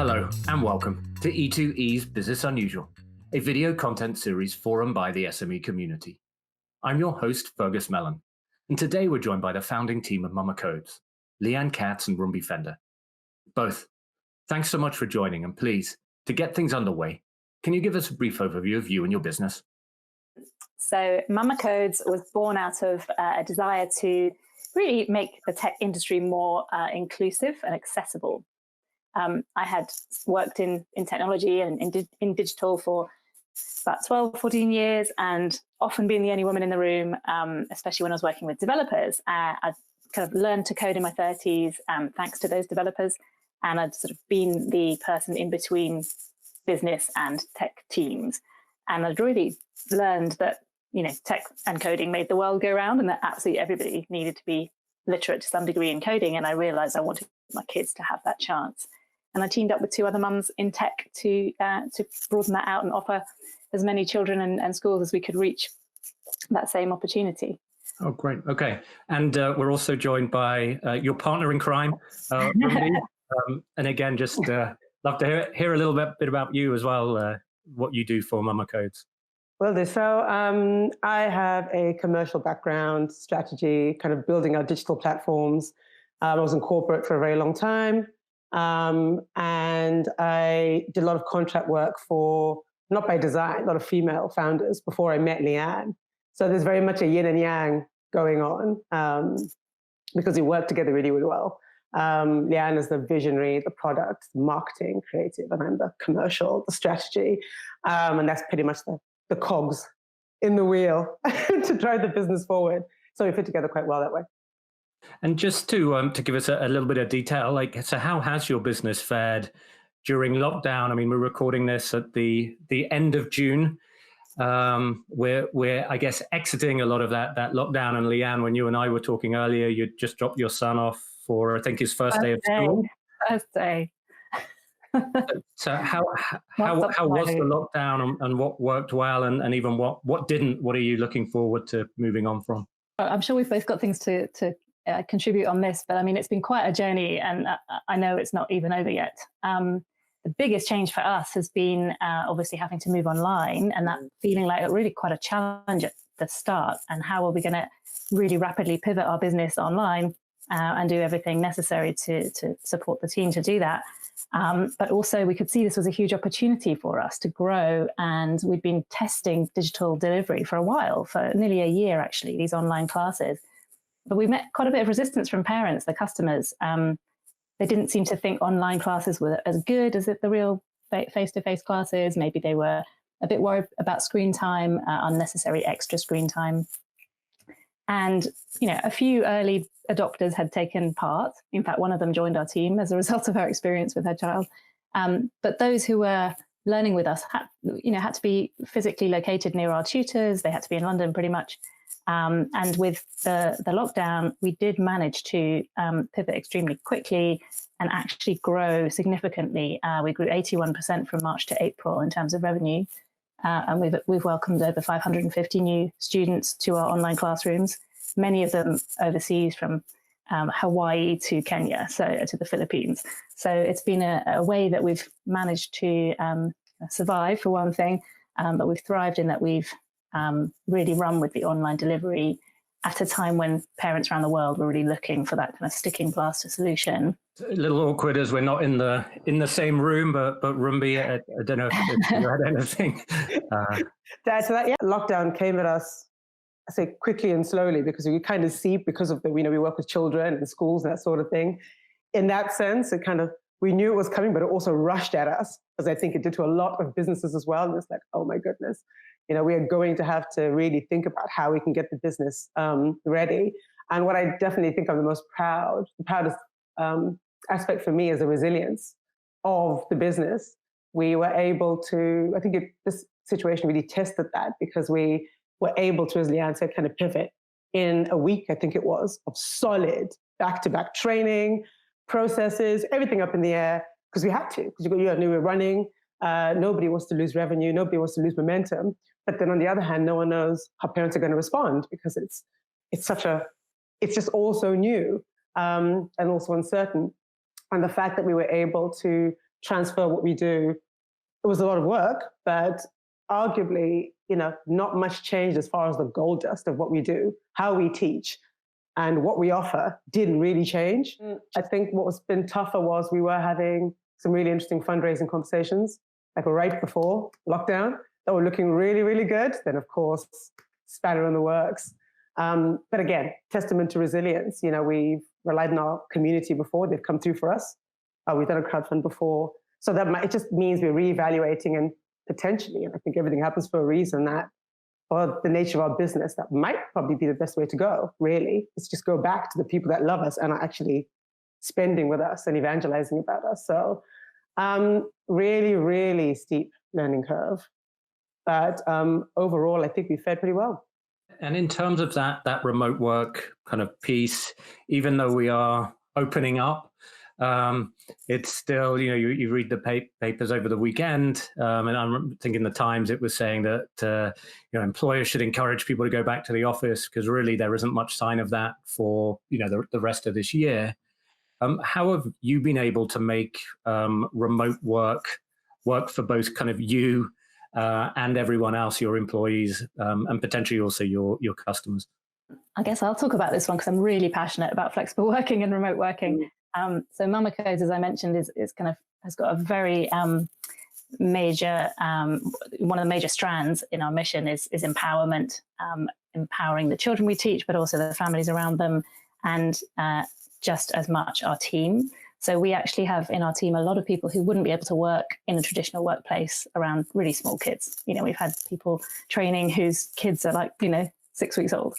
Hello and welcome to E2E's Business Unusual, a video content series forum by the SME community. I'm your host, Fergus Mellon, and today we're joined by the founding team of Mama Codes, Liane, Katz and Rumbi Pfende. Both, thanks so much for joining, and please, to get things underway, can you give us a brief overview of you and your business? So Mama Codes was born out of a desire to really make the tech industry more inclusive and accessible. I had worked in technology and in digital for about 12, 14 years, and often being the only woman in the room, especially when I was working with developers. I'd kind of learned to code in my 30s thanks to those developers, and I'd sort of been the person in between business and tech teams. And I'd really learned that, you know, tech and coding made the world go round, and that absolutely everybody needed to be literate to some degree in coding. And I realized I wanted my kids to have that chance. And I teamed up with two other mums in tech to broaden that out and offer as many children and schools as we could reach that same opportunity. Oh, great. Okay. And we're also joined by your partner in crime, Rumbi. And again, just love to hear a little bit about you as well, what you do for Mama Codes. Well, so I have a commercial background, strategy, kind of building our digital platforms. I was in corporate for a very long time. And I did a lot of contract work for, not by design, a lot of female founders before I met Liane. So there's very much a yin and yang going on because we work together really, really well. Liane is the visionary, the product, the marketing, creative, and I'm the commercial, the strategy. And that's pretty much the cogs in the wheel to drive the business forward. So we fit together quite well that way. And just to give us a little bit of detail, so how has your business fared during lockdown? I mean, we're recording this at the end of June. We're I guess exiting a lot of that lockdown. And Liane, when you and I were talking earlier, you just dropped your son off for, I think, his first day of school. First day. So how was the lockdown, and what worked well, and even what didn't? What are you looking forward to moving on from? I'm sure we've both got things to contribute on this, but I mean, it's been quite a journey, and I know it's not even over yet. The biggest change for us has been obviously having to move online, and that feeling like really quite a challenge at the start. And how are we going to really rapidly pivot our business online and do everything necessary to support the team to do that? But also we could see this was a huge opportunity for us to grow, and we'd been testing digital delivery for a while, for nearly a year actually, these online classes. But we met quite a bit of resistance from parents, the customers. They didn't seem to think online classes were as good as the real face-to-face classes. Maybe they were a bit worried about screen time, unnecessary extra screen time. And, you know, a few early adopters had taken part. In fact, one of them joined our team as a result of her experience with her child. But those who were learning with us had to be physically located near our tutors. They had to be in London pretty much. And with the lockdown, we did manage to pivot extremely quickly and actually grow significantly. We grew 81% from March to April in terms of revenue. And we've welcomed over 550 new students to our online classrooms, many of them overseas from Hawaii to Kenya, so to the Philippines. So it's been a way that we've managed to survive, for one thing, but we've thrived in that we've really run with the online delivery at a time when parents around the world were really looking for that kind of sticking plaster solution. A little awkward as we're not in the same room, but Rumbi, I don't know if you had anything. Lockdown came at us, I say, quickly and slowly, because we kind of see, because of we work with children and schools and that sort of thing. In that sense, we knew it was coming, but it also rushed at us, as I think it did to a lot of businesses as well. And it's like, oh my goodness, we are going to have to really think about how we can get the business ready. And what I definitely think I'm the proudest aspect for me is the resilience of the business. We were able to, I think this situation really tested that, because we were able to, as Liane said, kind of pivot in a week, I think it was, of solid back-to-back training, processes, everything up in the air, because we had to, because we were running. Nobody wants to lose revenue. Nobody wants to lose momentum. But then on the other hand, no one knows how parents are going to respond, because it's just all so new and also uncertain. And the fact that we were able to transfer what we do. It was a lot of work, but arguably, not much changed as far as the gold dust of what we do, how we teach, and what we offer didn't really change. I think what was been tougher was we were having some really interesting fundraising conversations, like right before lockdown, that were looking really, really good. Then, of course, spanner in the works. But again, testament to resilience. We've relied on our community before. They've come through for us. We've done a crowdfund before. So it just means we're reevaluating and potentially, and I think everything happens for a reason, that for the nature of our business, that might probably be the best way to go, really. It's just go back to the people that love us and are actually spending with us and evangelizing about us. So really, really steep learning curve. But overall, I think we fared pretty well. And in terms of that remote work kind of piece, even though we are opening up, it's still, you read the papers over the weekend, and I'm thinking the Times, it was saying that, employers should encourage people to go back to the office because really there isn't much sign of that for, the rest of this year. How have you been able to make remote work for both kind of you and everyone else, your employees, and potentially also your customers? I guess I'll talk about this one because I'm really passionate about flexible working and remote working. So Mama Codes, as I mentioned, has got a very major, one of the major strands in our mission is empowerment, empowering the children we teach, but also the families around them, and just as much our team. So we actually have in our team a lot of people who wouldn't be able to work in a traditional workplace around really small kids. We've had people training whose kids are 6 weeks old.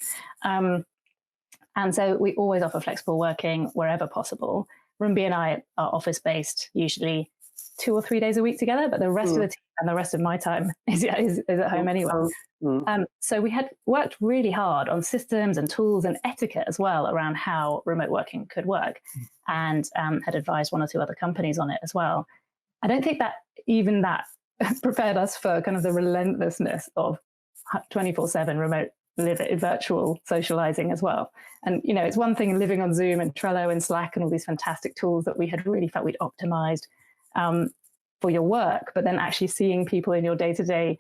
And so we always offer flexible working wherever possible. Rumbi and I are office-based, usually 2 or 3 days a week together, but the rest of the team and the rest of my time is at home anyway. So we had worked really hard on systems and tools and etiquette as well around how remote working could work, and had advised 1 or 2 other companies on it as well. I don't think that even that prepared us for kind of the relentlessness of 24/7 remote virtual socializing as well. And it's one thing living on Zoom and Trello and Slack and all these fantastic tools that we had really felt we'd optimized for your work, but then actually seeing people in your day-to-day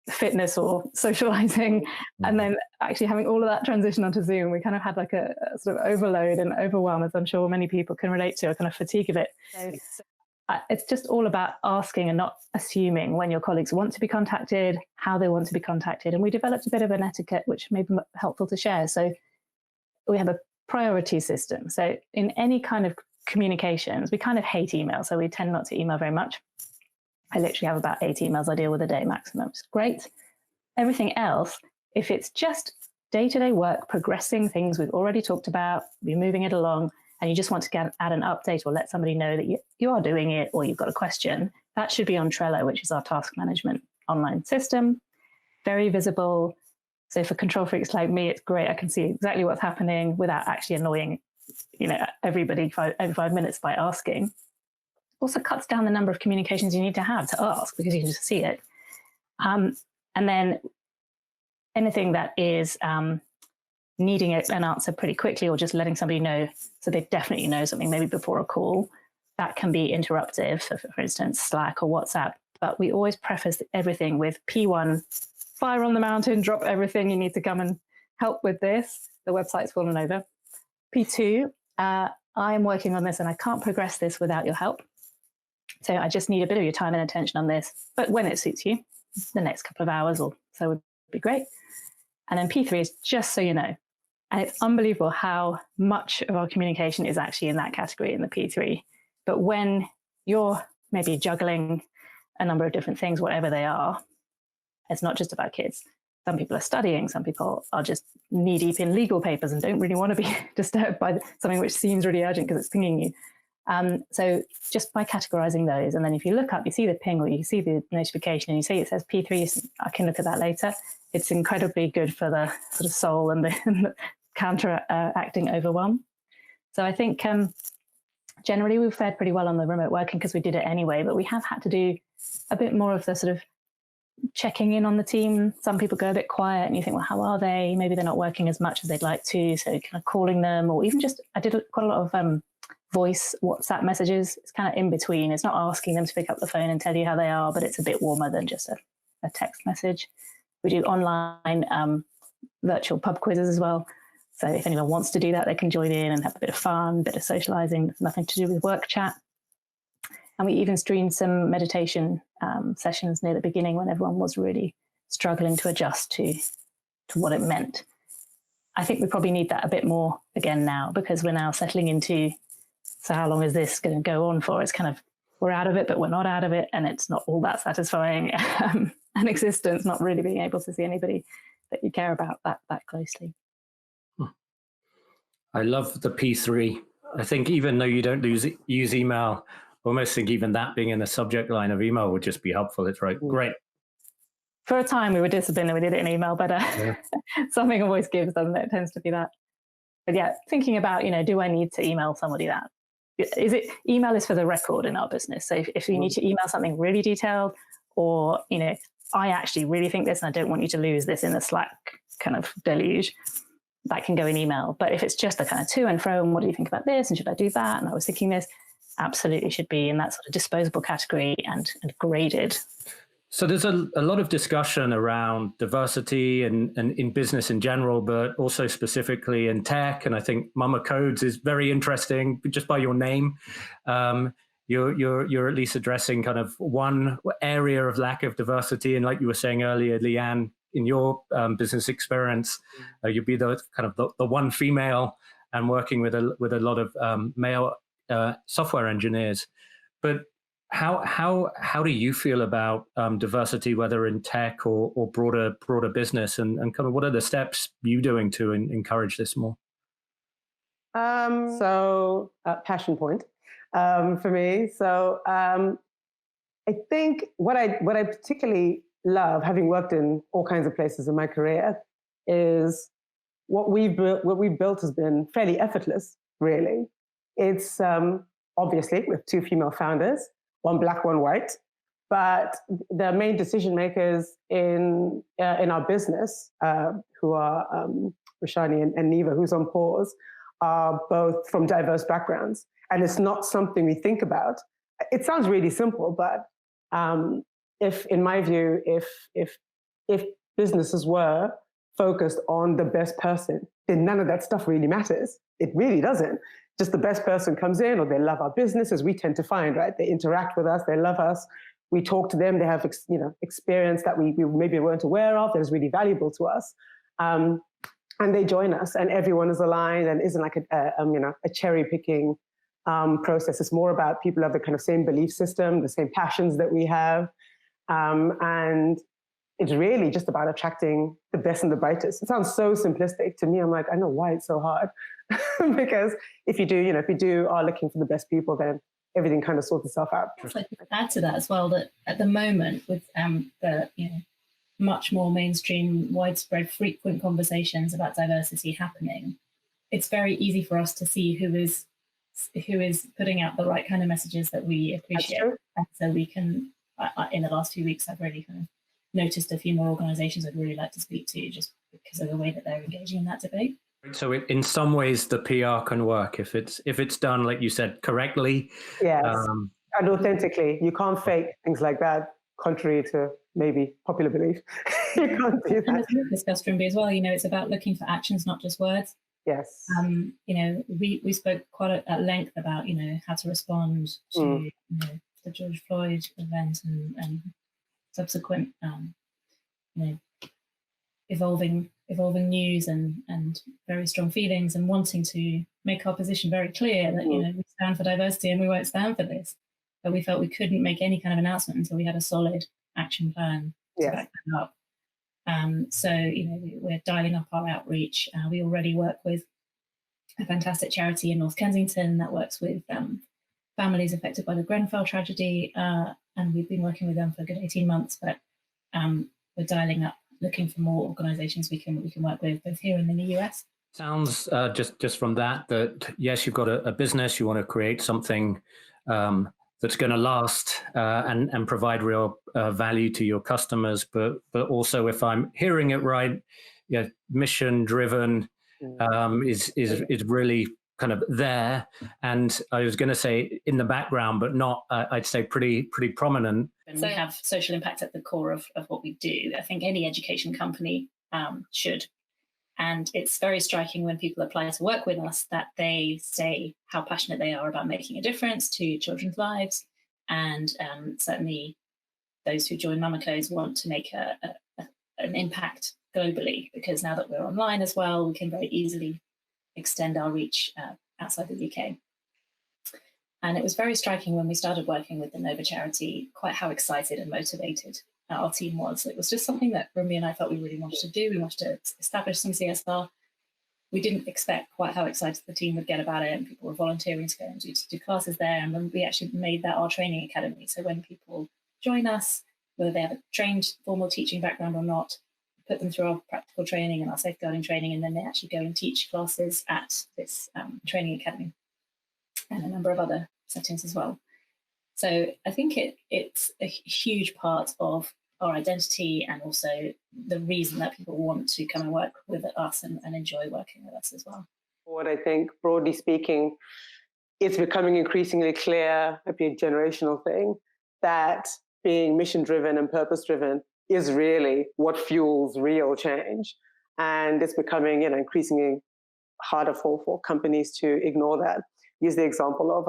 fitness or socializing, and then actually having all of that transition onto Zoom, we kind of had like a sort of overload and overwhelm, as I'm sure many people can relate to, a kind of fatigue of it. So it's just all about asking and not assuming when your colleagues want to be contacted, how they want to be contacted. And we developed a bit of an etiquette, which may be helpful to share. So we have a priority system. So in any kind of communications, we kind of hate email. So we tend not to email very much. I literally have about 8 emails I deal with a day maximum. It's great. Everything else, if it's just day-to-day work, progressing things we've already talked about, we're moving it along, and you just want to add an update or let somebody know that you are doing it or you've got a question, that should be on Trello, which is our task management online system. Very visible. So for control freaks like me, it's great. I can see exactly what's happening without actually annoying everybody every 5 minutes by asking. Also cuts down the number of communications you need to have to ask because you can just see it. And then anything that is needing an answer pretty quickly or just letting somebody know so they definitely know something maybe before a call, that can be interruptive. So for instance, Slack or WhatsApp. But we always preface everything with P1, fire on the mountain, drop everything. You need to come and help with this. The website's fallen over. P2, I'm working on this and I can't progress this without your help. So I just need a bit of your time and attention on this. But when it suits you, the next couple of hours or so would be great. And then P3 is just so you know. And it's unbelievable how much of our communication is actually in that category in the P3. But when you're maybe juggling a number of different things, whatever they are, it's not just about kids. Some people are studying, some people are just knee deep in legal papers and don't really want to be disturbed by something which seems really urgent because it's pinging you. So just by categorizing those, and then if you look up, you see the ping or you see the notification and you see it says P3, I can look at that later. It's incredibly good for the sort of soul and the counteracting overwhelm. So I think generally we've fared pretty well on the remote working because we did it anyway, but we have had to do a bit more of the sort of checking in on the team. Some people go a bit quiet and you think, well, how are they? Maybe they're not working as much as they'd like to. So kind of calling them, or even just, I did quite a lot of voice WhatsApp messages. It's kind of in between. It's not asking them to pick up the phone and tell you how they are, but it's a bit warmer than just a text message. We do online virtual pub quizzes as well. So if anyone wants to do that, they can join in and have a bit of fun, a bit of socializing, nothing to do with work chat. And we even streamed some meditation sessions near the beginning when everyone was really struggling to adjust to what it meant. I think we probably need that a bit more again now, because we're now settling into, so how long is this going to go on for? It's kind of, we're out of it, but we're not out of it. And it's not all that satisfying an existence, not really being able to see anybody that you care about that closely. I love the P3. I think even though you don't use email, I almost think even that being in the subject line of email would just be helpful. It's right. Great. For a time, we were disciplined and we did it in email, but something always gives them that tends to be that. But yeah, thinking about, do I need to email somebody that? Email is for the record in our business. So if you need to email something really detailed, or, I actually really think this and I don't want you to lose this in the Slack kind of deluge, that can go in email. But if it's just a kind of to and fro, and what do you think about this? And should I do that? And I was thinking this, absolutely should be in that sort of disposable category and graded. So there's a lot of discussion around diversity and in business in general, but also specifically in tech. And I think Mama Codes is very interesting just by your name. You're at least addressing kind of one area of lack of diversity. And like you were saying earlier, Liane, in your business experience, you'd be the kind of the one female and working with a lot of male software engineers. But how do you feel about diversity, whether in tech or broader business, and kind of what are the steps you're doing to encourage this more? Passion point for me. So I think what I particularly love, having worked in all kinds of places in my career, is what we've built has been fairly effortless, really. It's obviously with two female founders, one black, one white, but the main decision makers in our business, who are Rashani and Neva, who's on pause, are both from diverse backgrounds, and it's not something we think about. It sounds really simple, but if, in my view, if businesses were focused on the best person, then none of that stuff really matters. It really doesn't. Just the best person comes in, or they love our business, as we tend to find, right? They interact with us, they love us, we talk to them, they have experience that we maybe weren't aware of that is really valuable to us, and they join us, and everyone is aligned and isn't like a cherry picking process. It's more about people have the kind of same belief system, the same passions that we have, and it's really just about attracting the best and the brightest. It sounds so simplistic to me. I'm like, I know why it's so hard. Because if you are looking for the best people, then everything kind of sorts itself out. I'd like to add to that as well, that at the moment with the much more mainstream, widespread, frequent conversations about diversity happening, it's very easy for us to see who is putting out the right kind of messages that we appreciate. And so we can, in the last few weeks, I've really kind of noticed a few more organizations I'd really like to speak to, just because of the way that they're engaging in that debate. So in some ways, the PR can work if it's done, like you said, correctly. Yes, and authentically. You can't fake things like that, contrary to maybe popular belief. You can't do that. And as we've discussed, Rumbi, as well, it's about looking for actions, not just words. Yes. We spoke quite at length about, how to respond to the George Floyd event and subsequent, evolving news and very strong feelings, and wanting to make our position very clear that, we stand for diversity and we won't stand for this. But we felt we couldn't make any kind of announcement until we had a solid action plan to back that up. So, we're dialing up our outreach. We already work with a fantastic charity in North Kensington that works with families affected by the Grenfell tragedy. And we've been working with them for a good 18 months, but we're dialing up, looking for more organizations we can work with, both here and in the US. Sounds just from that yes, you've got a business, you want to create something that's going to last and provide real value to your customers, but also, if I'm hearing it right, mission driven is really kind of there, and I was going to say in the background, but not, I'd say pretty prominent. And we have social impact at the core of what we do. I think any education company should. And it's very striking when people apply to work with us that they say how passionate they are about making a difference to children's lives. And certainly those who join Mama Codes want to make an impact globally, because now that we're online as well, we can very easily extend our reach outside the UK. And it was very striking when we started working with the Nova charity, quite how excited and motivated our team was. It was just something that Rumbi and I felt we really wanted to do. We wanted to establish some CSR. We didn't expect quite how excited the team would get about it, and people were volunteering to go and do classes there. And then we actually made that our training academy. So when people join us, whether they have a trained formal teaching background or not, put them through our practical training and our safeguarding training, and then they actually go and teach classes at this training academy and a number of other settings as well. So I think it's a huge part of our identity, and also the reason that people want to come and work with us and enjoy working with us as well. What I think, broadly speaking, it's becoming increasingly clear, maybe a generational thing, that being mission-driven and purpose-driven is really what fuels real change. And it's becoming, increasingly harder for companies to ignore that. Use the example of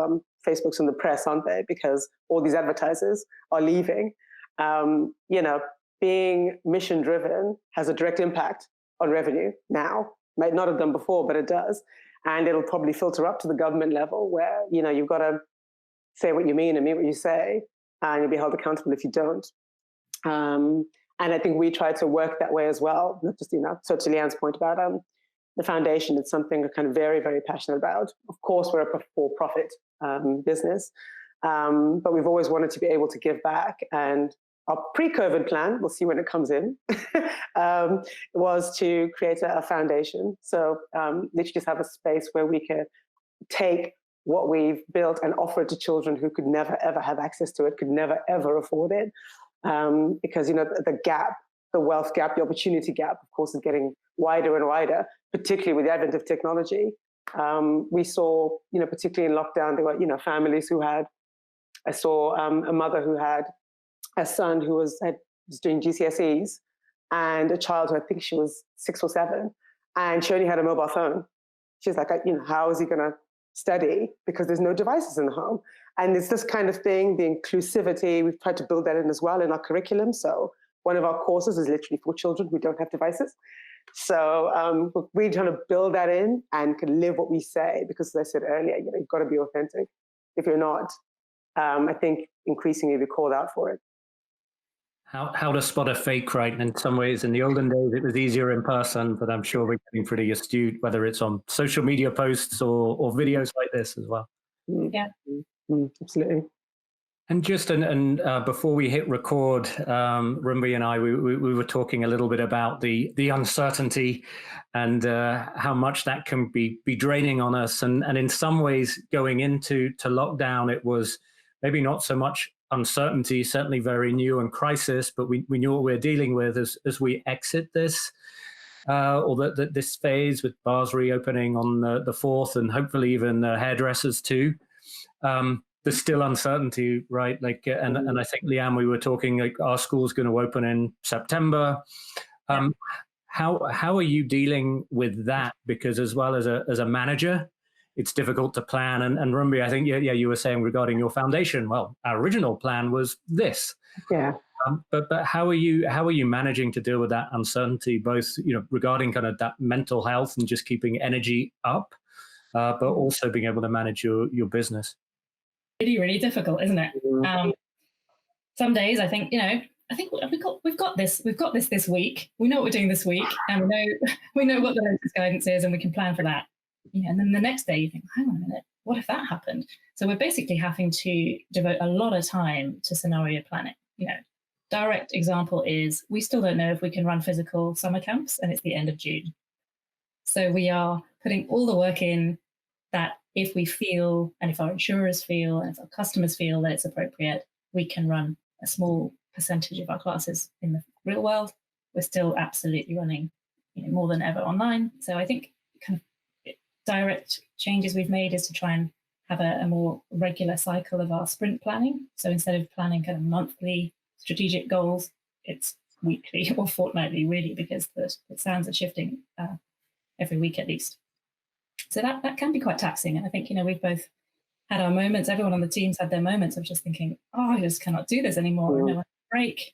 Facebook's in the press, aren't they? Because all these advertisers are leaving. Being mission-driven has a direct impact on revenue now. Might not have done before, but it does. And it'll probably filter up to the government level where, you've got to say what you mean and mean what you say, and you'll be held accountable if you don't. And I think we try to work that way as well. Not just, so to Liane's point about the foundation, it's something we're kind of very, very passionate about. Of course, we're a for-profit business, but we've always wanted to be able to give back. And our pre-COVID plan, we'll see when it comes in, was to create a foundation. So literally just have a space where we can take what we've built and offer it to children who could never, ever have access to it, could never, ever afford it. Because, the gap, the wealth gap, the opportunity gap, of course, is getting wider and wider, particularly with the advent of technology. We saw, particularly in lockdown, there were, families who I saw a mother who had a son who was doing GCSEs, and a child who I think she was 6 or 7, and she only had a mobile phone. She's like, how is he going to study? Because there's no devices in the home. And it's this kind of thing, the inclusivity, we've tried to build that in as well in our curriculum. So one of our courses is literally for children who don't have devices. So we're trying to build that in and can live what we say, because as I said earlier, you've got to be authentic. If you're not, I think increasingly we called out for it. How to spot a fake, right? And in some ways, in the olden days, it was easier in person, but I'm sure we're getting pretty astute, whether it's on social media posts or videos like this as well. Yeah. Absolutely. And just before we hit record, Rumbi and I, we were talking a little bit about the uncertainty and how much that can be draining on us. And in some ways, going into lockdown, it was maybe not so much uncertainty, certainly very new and crisis, but we knew what we're dealing with as we exit this, or this phase with bars reopening on the 4th, and hopefully even hairdressers too. There's still uncertainty, right? And I think, Liane, we were talking, like, our school's going to open in September. How are you dealing with that? Because as well as a manager, it's difficult to plan. And Rumbi, I think, you were saying regarding your foundation, well, our original plan was this. Yeah. But how are you managing to deal with that uncertainty, both regarding kind of that mental health and just keeping energy up, but also being able to manage your business? Really, really difficult, isn't it? Some days I think, we've got this week. We know what we're doing this week, and we know what the latest guidance is, and we can plan for that. And then the next day you think, hang on a minute, what if that happened? So we're basically having to devote a lot of time to scenario planning. Direct example is we still don't know if we can run physical summer camps, and it's the end of June. So we are putting all the work in that if we feel, and if our insurers feel, and if our customers feel that it's appropriate, we can run a small percentage of our classes in the real world. We're still absolutely running, more than ever online. So I think kind of direct changes we've made is to try and have a more regular cycle of our sprint planning. So instead of planning kind of monthly strategic goals, it's weekly or fortnightly, really, because the sounds are shifting every week at least. So that can be quite taxing. And I think, we've both had our moments. Everyone on the team's had their moments of just thinking, I just cannot do this anymore. No break,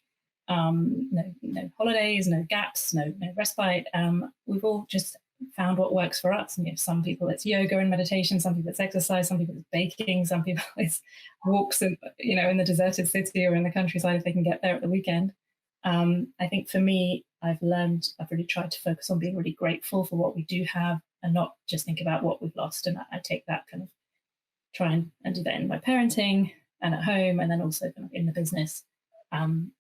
no holidays, no gaps, no respite. We've all just found what works for us. And some people it's yoga and meditation, some people it's exercise, some people it's baking, some people it's walks in the deserted city or in the countryside if they can get there at the weekend. I think for me, I've really tried to focus on being really grateful for what we do have and not just think about what we've lost. And I take that kind of try and do that in my parenting and at home, and then also kind of in the business. And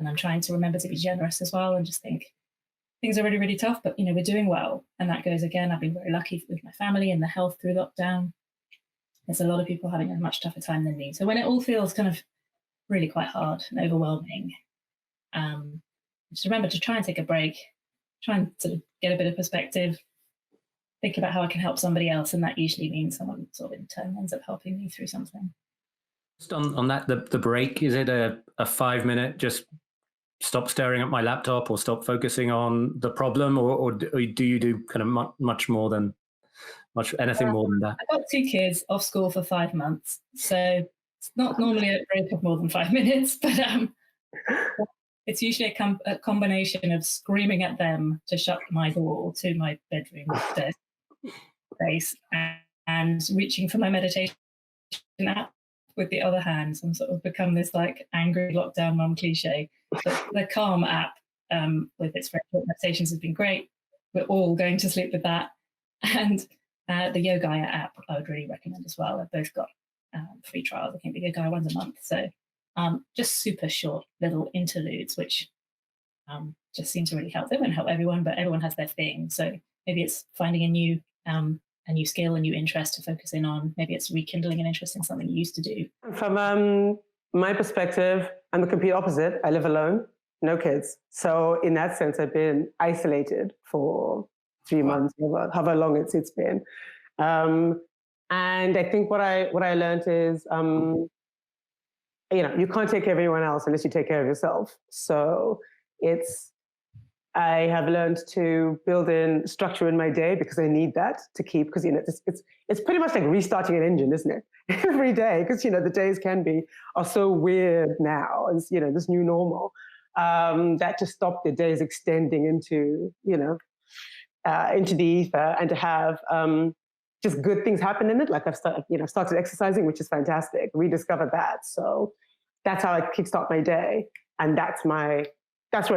I'm trying to remember to be generous as well and just think things are really, really tough, but we're doing well. And that goes again, I've been very lucky with my family and the health through lockdown. There's a lot of people having a much tougher time than me. So when it all feels kind of really quite hard and overwhelming, just remember to try and take a break, try and sort of get a bit of perspective, think about how I can help somebody else. And that usually means someone sort of in turn ends up helping me through something. Just on that, the break, is it a 5-minute just stop staring at my laptop or stop focusing on the problem, or do you do kind of much more than anything more than that? I've got 2 kids off school for 5 months, so it's not normally a break of more than 5 minutes, but it's usually a combination of screaming at them to shut my door to my bedroom space and reaching for my meditation app with the other hand. So I'm sort of become this like angry lockdown mum cliche. But the Calm app with its very short meditations has been great. We're all going to sleep with that. And the Yoga app I would really recommend as well. They've both got free trials. I think the Yoga one's a month. So just super short little interludes, which just seem to really help. They won't help everyone, but everyone has their thing. So maybe it's finding a new skill, a new interest to focus in on. Maybe it's rekindling an interest in something you used to do. From my perspective, I'm the complete opposite. I live alone, no kids. So in that sense, I've been isolated for 3 months, however long it's been. And I think what I learned is, you can't take care of anyone else unless you take care of yourself. So I have learned to build in structure in my day because I need that to keep, because it's pretty much like restarting an engine, isn't it? Every day, because the days are so weird now, and this new normal, that to stop the days extending into the ether, and to have just good things happen in it. Like I've started exercising, which is fantastic. Rediscovered that, so that's how I kickstart my day, and that's where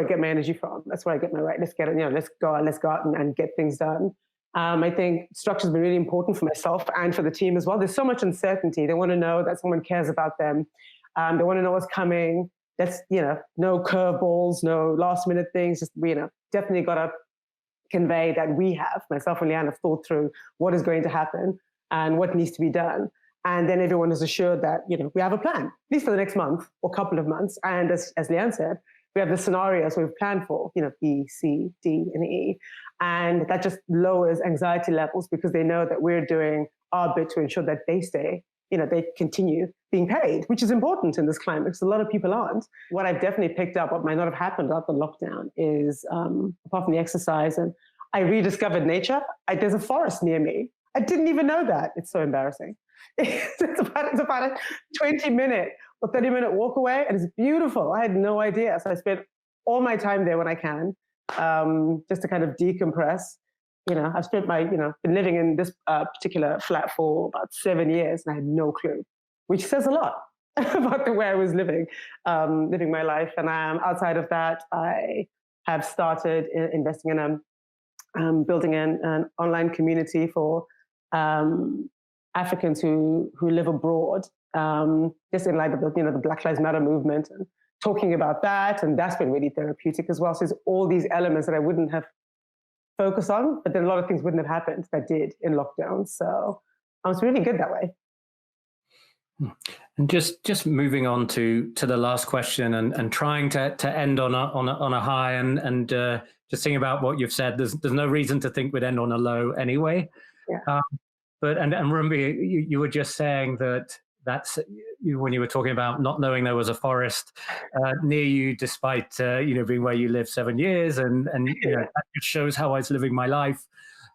I get my energy from. That's where I get my right. Let's go out and get things done. I think structure has been really important for myself and for the team as well. There's so much uncertainty. They want to know that someone cares about them. They want to know what's coming. That's, no curveballs, no last minute things. Just, definitely got to convey that myself and Liane have thought through what is going to happen and what needs to be done. And then everyone is assured that, we have a plan, at least for the next month or couple of months. And as Liane said, we have the scenarios we've planned for, B, C, D, and E. And that just lowers anxiety levels because they know that we're doing our bit to ensure that they stay, they continue being paid, which is important in this climate because a lot of people aren't. What I've definitely picked up, what might not have happened after lockdown is, apart from the exercise, and I rediscovered nature. There's a forest near me. I didn't even know that. It's so embarrassing. It's about a 20-minute or 30-minute walk away, and it's beautiful. I had no idea. So I spent all my time there when I can, just to kind of decompress. I've spent been living in this particular flat for about 7 years, and I had no clue, which says a lot about the way I was living my life. And outside of that, I have started investing in building an online community for Africans who live abroad, just in light of the Black Lives Matter movement, and talking about that. And that's been really therapeutic as well. So there's all these elements that I wouldn't have focused on, but then a lot of things wouldn't have happened that did in lockdown. So it's really good that way. And just moving on to the last question and trying to end on a high and just thinking about what you've said, there's no reason to think we'd end on a low anyway. Yeah. But Rumbi, you were just saying that's when you were talking about not knowing there was a forest near you, despite being where you lived 7 years, and that just shows how I was living my life.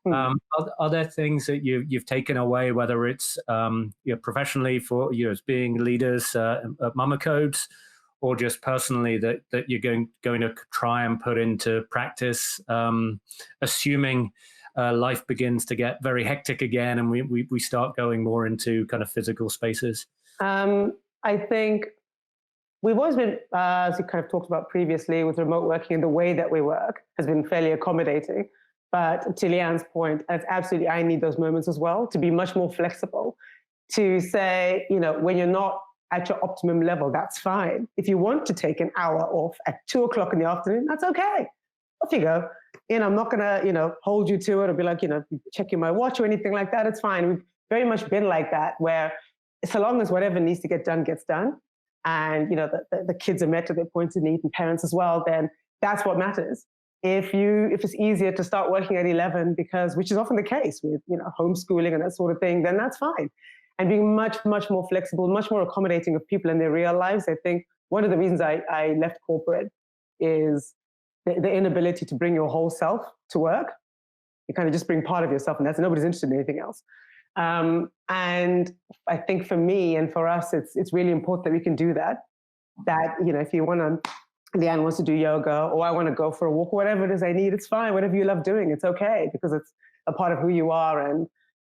Are there things that you've taken away, whether it's professionally for as being leaders at Mama Codes, or just personally that you're going to try and put into practice, assuming life begins to get very hectic again and we start going more into kind of physical spaces? I think we've always been, as we kind of talked about previously, with remote working, and the way that we work has been fairly accommodating. But to Liane's point, it's absolutely, I need those moments as well to be much more flexible, to say, when you're not at your optimum level, that's fine. If you want to take an hour off at 2:00 in the afternoon, that's okay. Off you go. I'm not going to, hold you to it or be like, checking my watch or anything like that. It's fine. We've very much been like that, where so long as whatever needs to get done gets done, and, the kids are met to their points of need, and parents as well, then that's what matters. If it's easier to start working at 11 which is often the case with, homeschooling and that sort of thing, then that's fine. And being much, much more flexible, much more accommodating of people in their real lives. I think one of the reasons I left corporate is the inability to bring your whole self to work. You kind of just bring part of yourself, and nobody's interested in anything else. And I think for me and for us, it's really important that we can do that. That, if you want to, Liane wants to do yoga, or I want to go for a walk, or whatever it is I need, it's fine. Whatever you love doing, it's okay, because it's a part of who you are.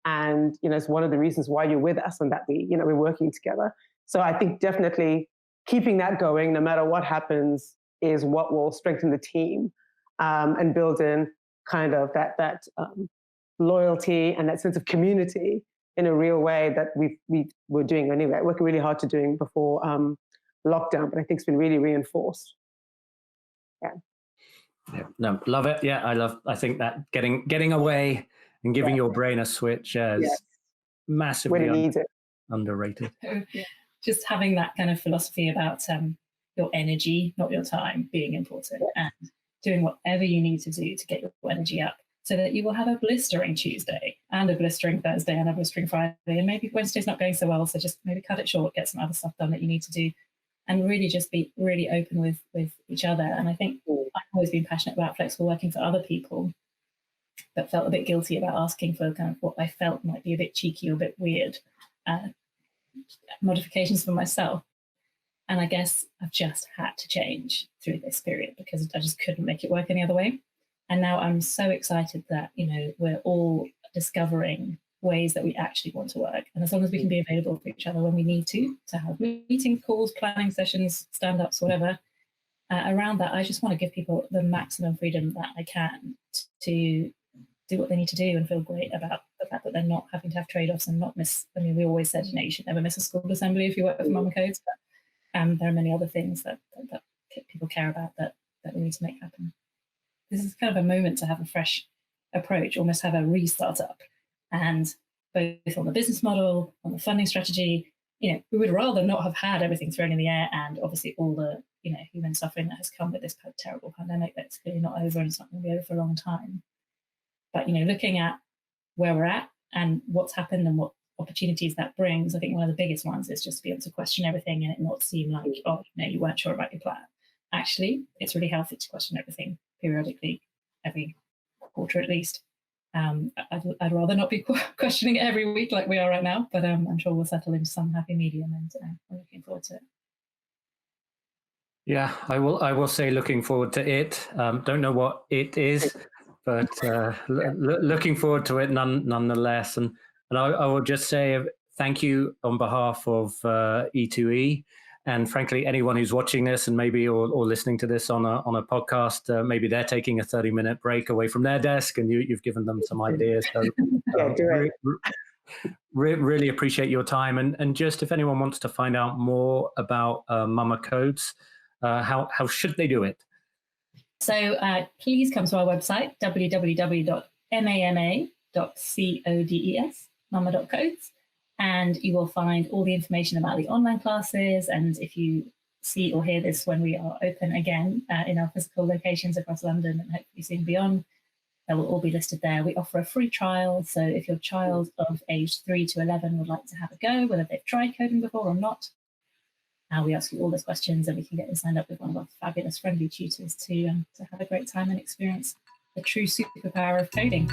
And it's one of the reasons why you're with us, and that we're working together. So I think definitely keeping that going, no matter what happens, is what will strengthen the team, and build in kind of that loyalty and that sense of community in a real way that we were doing anyway, working really hard to doing before lockdown, but I think it's been really reinforced. Yeah, no, love it. Yeah, I think that getting away and giving your brain a switch is massively underrated. Just having that kind of philosophy about your energy, not your time, being important, and doing whatever you need to do to get your energy up, so that you will have a blistering Tuesday and a blistering Thursday and a blistering Friday, and maybe Wednesday's not going so well, so just maybe cut it short, get some other stuff done that you need to do, and really just be really open with each other. And I think I've always been passionate about flexible working for other people, but felt a bit guilty about asking for kind of what I felt might be a bit cheeky or a bit weird modifications for myself. And I guess I've just had to change through this period, because I just couldn't make it work any other way. And now I'm so excited that, we're all discovering ways that we actually want to work. And as long as we can be available for each other when we need to have meeting calls, planning sessions, stand-ups, whatever, around that, I just want to give people the maximum freedom that I can to do what they need to do and feel great about the fact that they're not having to have trade-offs and not miss. I mean, we always said, you should never miss a school assembly if you work with Mama Codes, but there are many other things that people care about that we need to make happen. This is kind of a moment to have a fresh approach, almost have a restart up, and both on the business model, on the funding strategy. We would rather not have had everything thrown in the air, and obviously all the human suffering that has come with this terrible pandemic that's clearly not over, and it's not going to be over for a long time. But looking at where we're at and what's happened and what opportunities that brings, I think one of the biggest ones is just to be able to question everything and it not seem like, you weren't sure about your plan. Actually, it's really healthy to question everything periodically, every quarter at least. I'd rather not be questioning it every week like we are right now, but I'm sure we'll settle into some happy medium, and I'm looking forward to it. Yeah, I will say looking forward to it. Don't know what it is, but looking forward to it nonetheless. And I will just say thank you on behalf of E2E, and frankly, anyone who's watching this and maybe or listening to this on a podcast, maybe they're taking a 30-minute break away from their desk, and you've given them some ideas. So really appreciate your time. And just if anyone wants to find out more about Mama Codes, how should they do it? So please come to our website, www.mama.codes, mama.codes, and you will find all the information about the online classes. And if you see or hear this when we are open again in our physical locations across London and hopefully soon beyond, They will all be listed there. We offer a free trial. So if your child of age 3 to 11 would like to have a go, whether they've tried coding before or not, we ask you all those questions and we can get them signed up with one of our fabulous friendly tutors to have a great time and experience the true superpower of coding.